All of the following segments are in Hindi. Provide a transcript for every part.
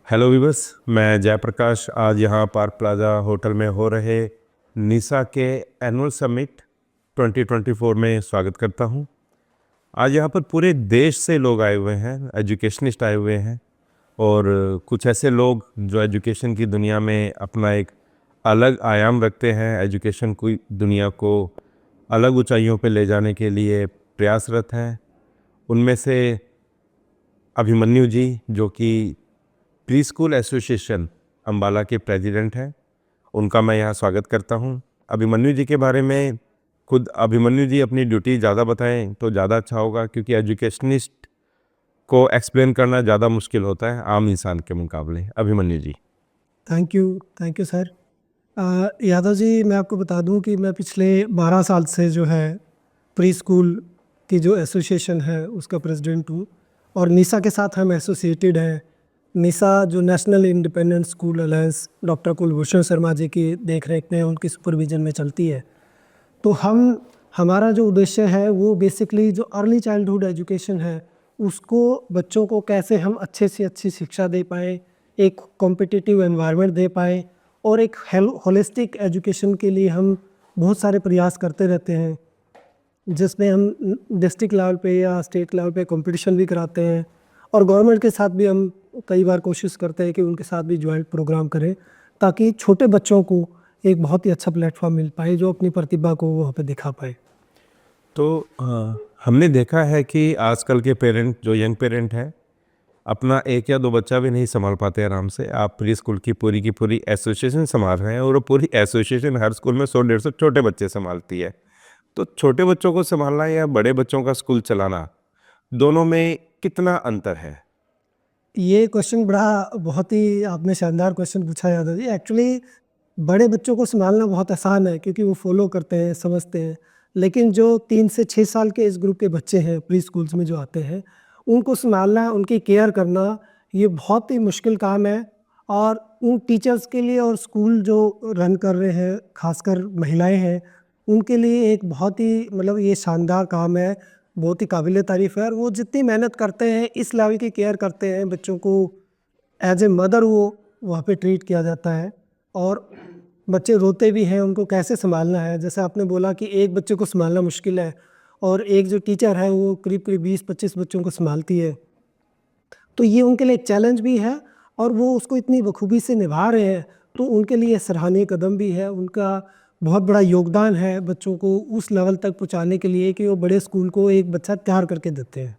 हेलो विवस, मैं जयप्रकाश आज यहाँ पार्क प्लाजा होटल में हो रहे निसा के एनुअल समिट 2024 में स्वागत करता हूँ। आज यहाँ पर पूरे देश से लोग आए हुए हैं, एजुकेशनिस्ट आए हुए हैं और कुछ ऐसे लोग जो एजुकेशन की दुनिया में अपना एक अलग आयाम रखते हैं, एजुकेशन की दुनिया को अलग ऊंचाइयों पे ले जाने के लिए प्रयासरत हैं। उनमें से अभिमन्यु जी जो कि प्री स्कूल एसोसिएशन अम्बाला के प्रेसिडेंट हैं, उनका मैं यहाँ स्वागत करता हूँ। अभिमन्यु जी के बारे में खुद अभिमन्यु जी अपनी ड्यूटी ज़्यादा बताएं तो ज़्यादा अच्छा होगा, क्योंकि एजुकेशनिस्ट को एक्सप्लेन करना ज़्यादा मुश्किल होता है आम इंसान के मुकाबले। Abhimanyu ji. Thank you sir. Yadav ji, मैं आपको बता दूं कि मैं पिछले 12 साल से जो है प्री स्कूल की जो एसोसिएशन है उसका प्रेसिडेंट हूँ और निसा के साथ हम एसोसिएटेड हैं। निसा जो national independent school alliance doctor Kulbhushan Sharma ji की देख रेख में उनकी सुपरविजन में चलती है। तो हमारा जो उद्देश्य है वो बेसिकली जो अर्ली चाइल्डहुड एजुकेशन है उसको बच्चों को कैसे हम अच्छे से अच्छी शिक्षा दे पाएँ, एक कॉम्पिटिटिव एनवायरनमेंट दे पाएँ और एक होलिस्टिक एजुकेशन के लिए हम बहुत सारे प्रयास करते रहते हैं, जिसमें हम डिस्ट्रिक्ट लेवल पे या स्टेट लेवल पे कंपटीशन भी कराते हैं और गवर्नमेंट के साथ भी हम कई बार कोशिश करते हैं कि उनके साथ भी जॉइंट प्रोग्राम करें, ताकि छोटे बच्चों को एक बहुत ही अच्छा प्लेटफॉर्म मिल पाए जो अपनी प्रतिभा को वहाँ पे दिखा पाए। तो हमने देखा है कि आजकल के पेरेंट जो यंग पेरेंट हैं अपना एक या दो बच्चा भी नहीं संभाल पाते आराम से। आप प्री स्कूल की पूरी एसोसिएशन संभाल रहे हैं और वो पूरी एसोसिएशन हर स्कूल में 100-150 छोटे बच्चे संभालती है। तो छोटे बच्चों को संभालना या बड़े बच्चों का स्कूल चलाना, दोनों में कितना अंतर है? ये क्वेश्चन बहुत ही आपने शानदार क्वेश्चन पूछा यादव जी। एक्चुअली बड़े बच्चों को संभालना बहुत आसान है क्योंकि वो फॉलो करते हैं, समझते हैं। लेकिन जो 3 से 6 साल के इस ग्रुप के बच्चे हैं प्री स्कूल्स में जो आते हैं, उनको संभालना, उनकी केयर करना, ये बहुत ही मुश्किल काम है। और उन टीचर्स के लिए और स्कूल जो रन कर रहे हैं, खासकर महिलाएं हैं, उनके लिए एक बहुत ही मतलब ये शानदार काम है, बहुत ही काबिल तारीफ़ है। और वो जितनी मेहनत करते हैं, इस लेवल की केयर करते हैं बच्चों को, एज ए मदर वो वहाँ पे ट्रीट किया जाता है। और बच्चे रोते भी हैं, उनको कैसे संभालना है, जैसे आपने बोला कि एक बच्चे को संभालना मुश्किल है और एक जो टीचर है वो करीब 20-25 बच्चों को संभालती है। तो ये उनके लिए एक चैलेंज भी है और वो उसको इतनी बखूबी से निभा रहे हैं, तो उनके लिए सराहनीय कदम भी है। उनका बहुत बड़ा योगदान है बच्चों को उस लेवल तक पहुँचाने के लिए कि वो बड़े स्कूल को एक बच्चा तैयार करके देते हैं।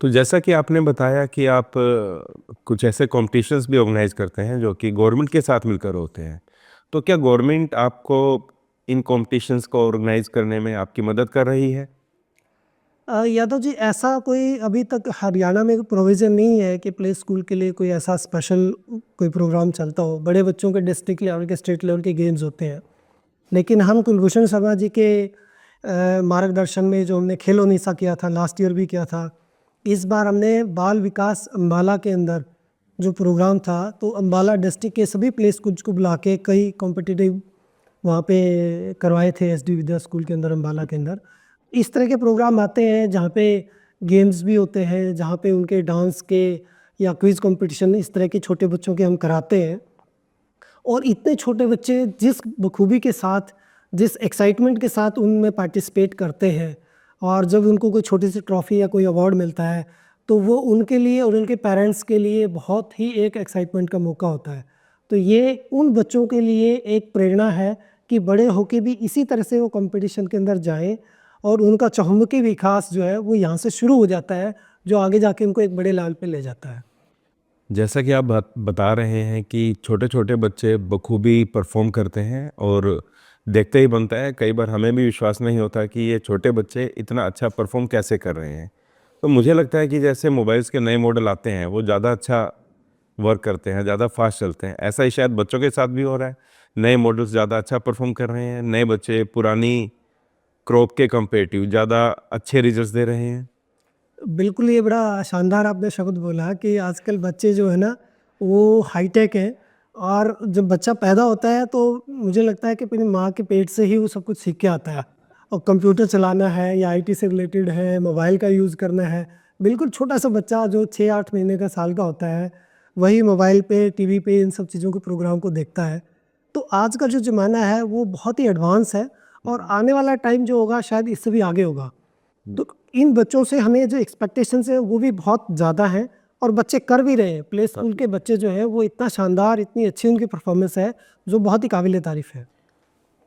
तो जैसा कि आपने बताया कि आप कुछ ऐसे कॉम्पिटिशन्स भी ऑर्गेनाइज करते हैं जो कि गवर्नमेंट के साथ मिलकर होते हैं। तो क्या गवर्नमेंट आपको इन कॉम्पिटिशन्स को ऑर्गेनाइज करने में आपकी मदद कर रही है? यादव जी, ऐसा कोई अभी तक हरियाणा में प्रोविज़न नहीं है कि प्ले स्कूल के लिए कोई ऐसा स्पेशल कोई प्रोग्राम चलता हो। बड़े बच्चों के डिस्ट्रिक्ट लेवल के, स्टेट लेवल के गेम्स होते हैं। लेकिन हम कुलभूषण शर्मा जी के मार्गदर्शन में जो हमने खेलो निसा किया था, लास्ट ईयर भी किया था। इस बार हमने बाल विकास अम्बाला के अंदर जो प्रोग्राम था, तो अम्बाला डिस्ट्रिक्ट के सभी प्ले स्कूल्स को बुला के कई कॉम्पिटिटिव वहाँ पे करवाए थे एसडी विद्या स्कूल के अंदर, अम्बाला के अंदर। इस तरह के प्रोग्राम आते हैं जहाँ पे गेम्स भी होते हैं, जहाँ पे उनके डांस के या क्विज़ कंपटीशन इस तरह के छोटे बच्चों के हम कराते हैं। और इतने छोटे बच्चे जिस बखूबी के साथ, जिस एक्साइटमेंट के साथ उनमें पार्टिसिपेट करते हैं और जब उनको कोई छोटी सी ट्रॉफ़ी या कोई अवार्ड मिलता है, तो वो उनके लिए और उनके पेरेंट्स के लिए बहुत ही एक एक्साइटमेंट का मौका होता है। तो ये उन बच्चों के लिए एक प्रेरणा है कि बड़े होके भी इसी तरह से वो कंपटीशन के अंदर जाएँ और उनका चहुमुखी विकास जो है वो यहाँ से शुरू हो जाता है, जो आगे जाके उनको एक बड़े लेवल पे ले जाता है। जैसा कि आप बता रहे हैं कि छोटे-छोटे बच्चे बखूबी परफ़ॉर्म करते हैं और देखते ही बनता है, कई बार हमें भी विश्वास नहीं होता कि ये छोटे बच्चे इतना अच्छा परफ़ॉर्म कैसे कर रहे हैं। तो मुझे लगता है कि जैसे मोबाइल्स के नए मॉडल आते हैं, वो ज़्यादा अच्छा वर्क करते हैं, ज़्यादा फास्ट चलते हैं। ऐसा ही शायद बच्चों के साथ भी हो रहा है। नए मॉडल्स ज़्यादा अच्छा परफ़ॉर्म कर रहे हैं, नए बच्चे पुरानी क्रॉप के कंपैरेटिव ज़्यादा अच्छे रिज़ल्ट्स दे रहे हैं। बिल्कुल, ये बड़ा शानदार आपने शब्द बोला कि आजकल बच्चे जो है ना, वो हाईटेक हैं। और जब बच्चा पैदा होता है तो मुझे लगता है कि अपनी माँ के पेट से ही वो सब कुछ सीख के आता है। और कंप्यूटर चलाना है या आईटी से रिलेटेड है, मोबाइल का यूज़ करना है, बिल्कुल छोटा सा बच्चा जो 6-8 महीने का साल का होता है, वही मोबाइल पे, टीवी पे इन सब चीज़ों के प्रोग्राम को देखता है। तो आज का जो ज़माना है वो बहुत ही एडवांस है और आने वाला टाइम जो होगा शायद इससे भी आगे होगा। तो इन बच्चों से हमें जो एक्सपेक्टेशंस है वो भी बहुत ज़्यादा हैं और बच्चे कर भी रहे हैं। प्ले स्कूल के बच्चे जो हैं वो इतना शानदार, इतनी अच्छी उनकी परफॉर्मेंस है जो बहुत ही काबिल तारीफ़ है।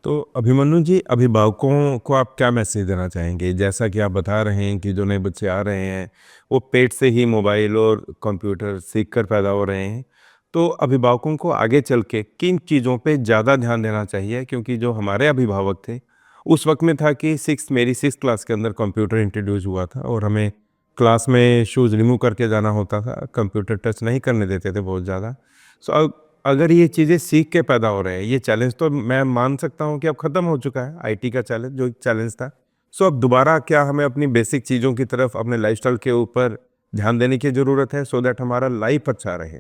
तो अभिमन्यु जी, अभिभावकों को आप क्या मैसेज देना चाहेंगे? जैसा कि आप बता रहे हैं कि जो नए बच्चे आ रहे हैं, वो पेट से ही मोबाइल और कंप्यूटर सीख कर पैदा हो रहे हैं। तो अभिभावकों को आगे चल के किन चीज़ों पे ज़्यादा ध्यान देना चाहिए? क्योंकि जो हमारे अभिभावक थे, उस वक़्त में था कि मेरी 6th क्लास के अंदर कंप्यूटर इंट्रोड्यूस हुआ था और हमें क्लास में शूज़ रिमूव करके जाना होता था। कंप्यूटर टच नहीं करने देते थे बहुत ज़्यादा। सो अगर ये चीज़ें सीख के पैदा हो रहे हैं, ये चैलेंज तो मैं मान सकता हूँ कि अब ख़त्म हो चुका है, आईटी का चैलेंज जो एक चैलेंज था। सो अब दोबारा क्या हमें अपनी बेसिक चीज़ों की तरफ, अपने लाइफ़स्टाइल के ऊपर ध्यान देने की ज़रूरत है सो दैट हमारा लाइफ़ अच्छा रहे?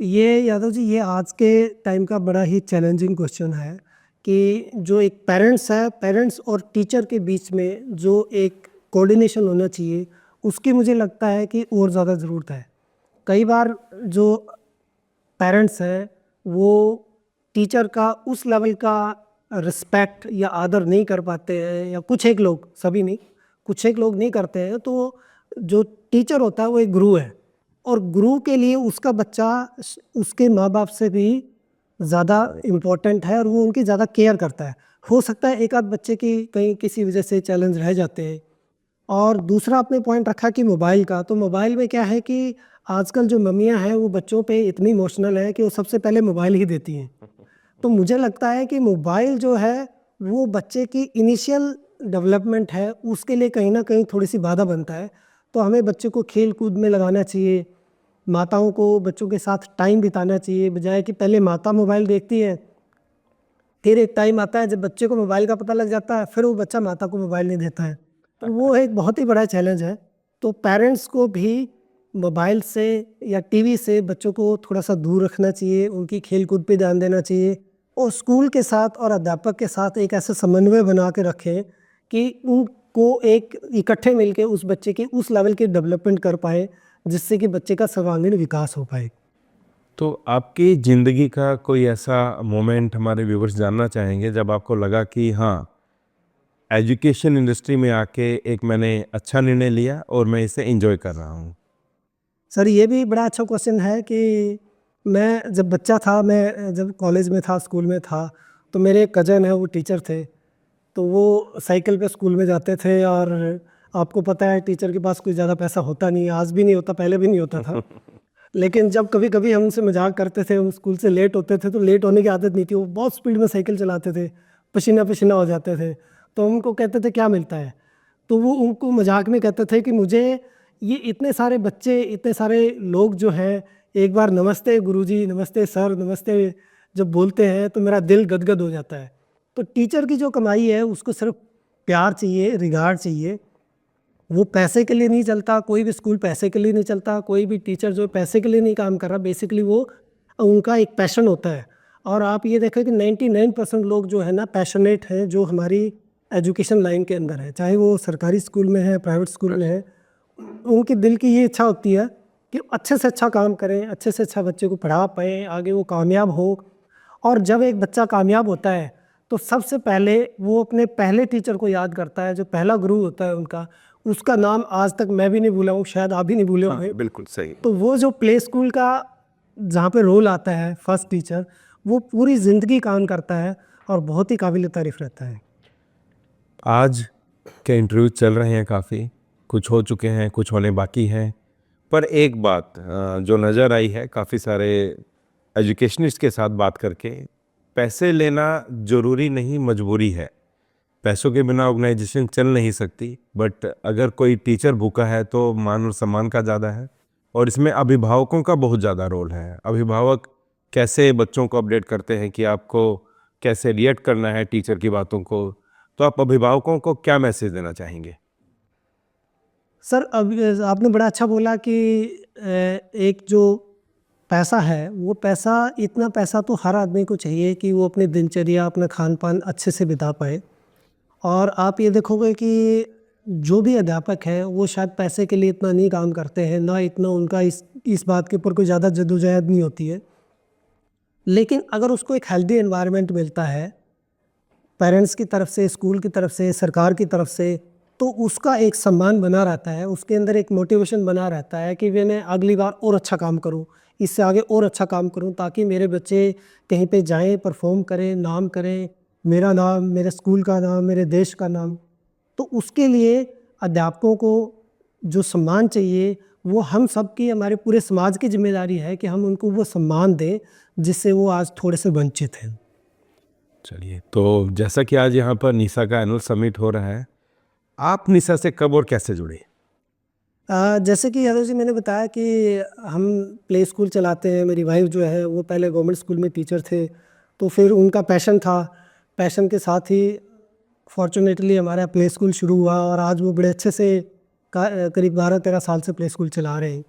ये यादव जी, ये आज के टाइम का बड़ा ही चैलेंजिंग क्वेश्चन है कि जो एक पेरेंट्स और टीचर के बीच में जो एक कोऑर्डिनेशन होना चाहिए, उसकी मुझे लगता है कि और ज़्यादा ज़रूरत है। कई बार जो पेरेंट्स हैं वो टीचर का उस लेवल का रिस्पेक्ट या आदर नहीं कर पाते हैं, या कुछ एक लोग, सभी नहीं, कुछ एक लोग नहीं करते हैं। तो जो टीचर होता है वो एक गुरु है और गुरु के लिए उसका बच्चा उसके माँ बाप से भी ज़्यादा इम्पोर्टेंट है और वो उनकी ज़्यादा केयर करता है। हो सकता है एक आध बच्चे की कहीं किसी वजह से चैलेंज रह जाते हैं। और दूसरा आपने पॉइंट रखा कि मोबाइल का, तो मोबाइल में क्या है कि आजकल जो मम्मियाँ हैं वो बच्चों पे इतनी इमोशनल है कि वो सबसे पहले मोबाइल ही देती हैं। तो मुझे लगता है कि मोबाइल जो है वो बच्चे की इनिशियल डेवलपमेंट है, उसके लिए कहीं न कहीं थोड़ी-सी बाधा बनता है। तो हमें बच्चे को खेल-कूद में लगाना चाहिए, माताओं को बच्चों के साथ टाइम बिताना चाहिए, बजाय कि पहले माता मोबाइल देखती है, फिर एक टाइम आता है जब बच्चे को मोबाइल का पता लग जाता है, फिर वो बच्चा माता को मोबाइल नहीं देता है। तो वो एक बहुत ही बड़ा चैलेंज है। तो पेरेंट्स को भी मोबाइल से या टीवी से बच्चों को थोड़ा-सा दूर रखना चाहिए, उनकी खेल-कूद पे ध्यान देना चाहिए और स्कूल के साथ और अध्यापक के साथ एक ऐसा समन्वय बना के रखें कि उनको एक इकट्ठे मिलके उस बच्चे की उस लेवल की डेवलपमेंट कर पाएँ, जिससे कि बच्चे का सर्वांगीण विकास हो पाए। तो आपकी ज़िंदगी का कोई ऐसा मोमेंट हमारे व्यूअर्स जानना चाहेंगे जब आपको लगा कि हाँ, एजुकेशन इंडस्ट्री में आके एक मैंने अच्छा निर्णय लिया और मैं इसे एंजॉय कर रहा हूँ? सर, ये भी बड़ा अच्छा क्वेश्चन है कि मैं जब बच्चा था, मैं जब कॉलेज में था, स्कूल में था, तो मेरे एक कज़न है, वो टीचर थे। तो वो साइकिल पे स्कूल में जाते थे और आपको पता है टीचर के पास कोई ज़्यादा पैसा होता नहीं है, आज भी नहीं होता, पहले भी नहीं होता था। लेकिन जब कभी-कभी हम उनसे मज़ाक करते थे, वो स्कूल से लेट होते थे, तो लेट होने की आदत नहीं थी, वो बहुत स्पीड में साइकिल चलाते थे, पसीना-पसीना हो जाते थे। तो हम उनको कहते थे, क्या मिलता है? तो वो उनको मज़ाक में कहते थे कि मुझे ये इतने सारे बच्चे, इतने सारे लोग जो हैं, एक बार नमस्ते गुरुजी, नमस्ते सर, नमस्ते जब बोलते हैं, तो मेरा दिल गदगद हो जाता है। तो टीचर की जो कमाई है, उसको सिर्फ़ प्यार चाहिए, रिगार्ड चाहिए। वो पैसे के लिए नहीं चलता, कोई भी स्कूल पैसे के लिए नहीं चलता, कोई भी टीचर जो पैसे के लिए नहीं काम कर रहा, बेसिकली वो उनका एक पैशन होता है। और आप ये देखें कि 99% लोग जो है ना पैशनेट हैं, जो हमारी एजुकेशन लाइन के अंदर है, चाहे वो सरकारी स्कूल में है, प्राइवेट स्कूल में है, उनके दिल की ये इच्छा होती है कि अच्छे से अच्छा काम करें, अच्छे से अच्छा बच्चे को पढ़ा पाएँ, आगे वो कामयाब हो। और जब एक बच्चा कामयाब होता है, तो सबसे पहले वो अपने पहले टीचर को याद करता है, जो पहला गुरु होता है उनका, उसका नाम आज तक मैं भी नहीं भूला हूँ, शायद आप भी नहीं भूले होंगे। बिल्कुल सही। तो वो जो प्ले स्कूल का जहाँ पे रोल आता है फर्स्ट टीचर, वो पूरी ज़िंदगी काम करता है और बहुत ही काबिल तारीफ़ रहता है। आज के इंटरव्यू चल रहे हैं काफ़ी, कुछ हो चुके हैं, कुछ होने बाकी हैं। पर एक बात जो नज़र आई है काफ़ी सारे एजुकेशनिस्ट के साथ बात करके, पैसे लेना ज़रूरी नहीं, मजबूरी है। पैसों के बिना ऑर्गेनाइजेशन चल नहीं सकती, बट अगर कोई टीचर भूखा है तो मान और सम्मान का ज़्यादा है और इसमें अभिभावकों का बहुत ज़्यादा रोल है। अभिभावक कैसे बच्चों को अपडेट करते हैं कि आपको कैसे रिएक्ट करना है टीचर की बातों को, तो आप अभिभावकों को क्या मैसेज देना चाहेंगे? सर, अब आपने बड़ा अच्छा बोला कि एक जो पैसा है, वो पैसा, इतना पैसा तो हर आदमी को चाहिए कि वो अपनी दिनचर्या, अपना खान-पान अच्छे से बिता पाए। और आप ये देखोगे कि जो भी अध्यापक है वो शायद पैसे के लिए इतना नहीं काम करते हैं, ना इतना उनका इस बात के ऊपर कोई ज़्यादा जद्दोजहद नहीं होती है। लेकिन अगर उसको एक हेल्दी एनवायरनमेंट मिलता है पेरेंट्स की तरफ से, स्कूल की तरफ से, सरकार की तरफ से, तो उसका एक सम्मान बना रहता है, उसके अंदर एक मोटिवेशन बना रहता है कि मैं अगली बार और अच्छा काम करूं, इससे आगे और अच्छा काम करूं, ताकि मेरे बच्चे कहीं पे जाएं, परफॉर्म करें, नाम करें, मेरा नाम, मेरे स्कूल का नाम, मेरे देश का नाम। तो उसके लिए अध्यापकों को जो सम्मान चाहिए वो हम सब की, हमारे पूरे समाज की जिम्मेदारी है कि हम उनको वो सम्मान दें जिससे वो आज थोड़े से वंचित हैं। चलिए, तो जैसा कि आज यहाँ पर निसा का एनुअल समिट हो रहा है, आप निसा से कब और कैसे जुड़े? जैसे कि यादव जी मैंने बताया कि हम प्ले स्कूल चलाते हैं। मेरी वाइफ जो है वो पहले गवर्नमेंट स्कूल में टीचर थे, तो फिर उनका पैशन था, पैशन के साथ ही फॉर्चुनेटली हमारा प्ले स्कूल शुरू हुआ और आज वो बड़े अच्छे से करीब 12-13 साल से प्ले स्कूल चला रहे हैं।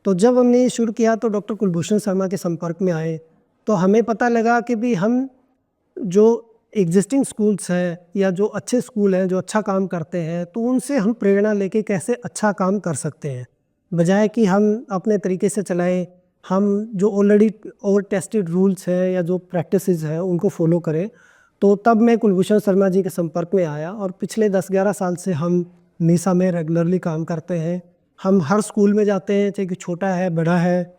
तो जब हमने ये शुरू किया तो डॉक्टर कुलभूषण शर्मा के संपर्क में आए, तो हमें पता लगा कि भी हम जो एग्जिस्टिंग स्कूल्स हैं या जो अच्छे स्कूल हैं, जो अच्छा काम करते हैं, तो उनसे हम प्रेरणा लेके कैसे अच्छा काम कर सकते हैं, बजाय कि हम अपने तरीके से चलाएं। हम जो ऑलरेडी और टेस्टेड रूल्स हैं या जो प्रैक्टिसेस हैं उनको फॉलो करें। तो तब मैं कुलभूषण शर्मा जी के संपर्क में आया और पिछले 10-11 साल से हम नीसा में रेगुलरली काम करते हैं। हम हर स्कूल में जाते हैं, चाहे कि छोटा है, बड़ा है,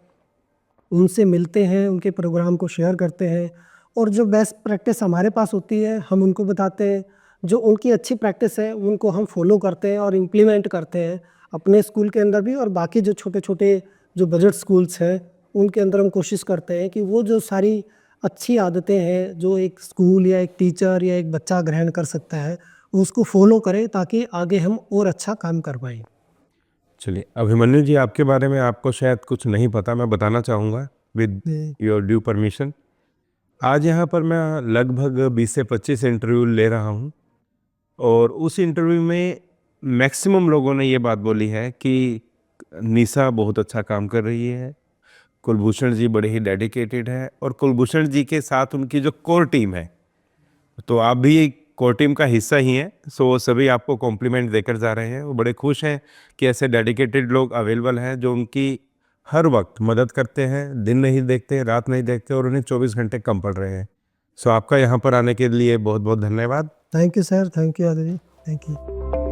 उनसे मिलते हैं, उनके प्रोग्राम को शेयर करते हैं और जो बेस्ट प्रैक्टिस हमारे पास होती है हम उनको बताते हैं। जो उनकी अच्छी प्रैक्टिस है उनको हम फॉलो करते हैं और इम्प्लीमेंट करते हैं अपने स्कूल के अंदर भी, और बाकी जो छोटे छोटे जो बजट स्कूल्स हैं उनके अंदर हम कोशिश करते हैं कि वो जो सारी अच्छी आदतें हैं जो एक स्कूल या एक टीचर या एक बच्चा ग्रहण कर सकता है उसको फॉलो करें, ताकि आगे हम और अच्छा काम कर पाएँ। चलिए, अभिमन्यु जी, आपके बारे में आपको शायद कुछ नहीं पता, मैं बताना चाहूँगा विद जी। Your due permission. आज यहाँ पर मैं लगभग 20 से 25 इंटरव्यू ले रहा हूँ और उस इंटरव्यू में मैक्सिमम लोगों ने ये बात बोली है कि निशा बहुत अच्छा काम कर रही है, कुलभूषण जी बड़े ही डेडिकेटेड है और कुलभूषण जी के साथ उनकी जो कोर टीम है, तो आप भी कोर टीम का हिस्सा ही हैं, सो वो सभी आपको कॉम्प्लीमेंट देकर जा रहे हैं। वो बड़े खुश हैं कि ऐसे डेडिकेटेड लोग अवेलेबल हैं जो उनकी हर वक्त मदद करते हैं, दिन नहीं देखते, रात नहीं देखते और उन्हें 24 घंटे कम पड़ रहे हैं। सो आपका यहाँ पर आने के लिए बहुत बहुत धन्यवाद। Thank you sir, thank you Yadav ji, thank you.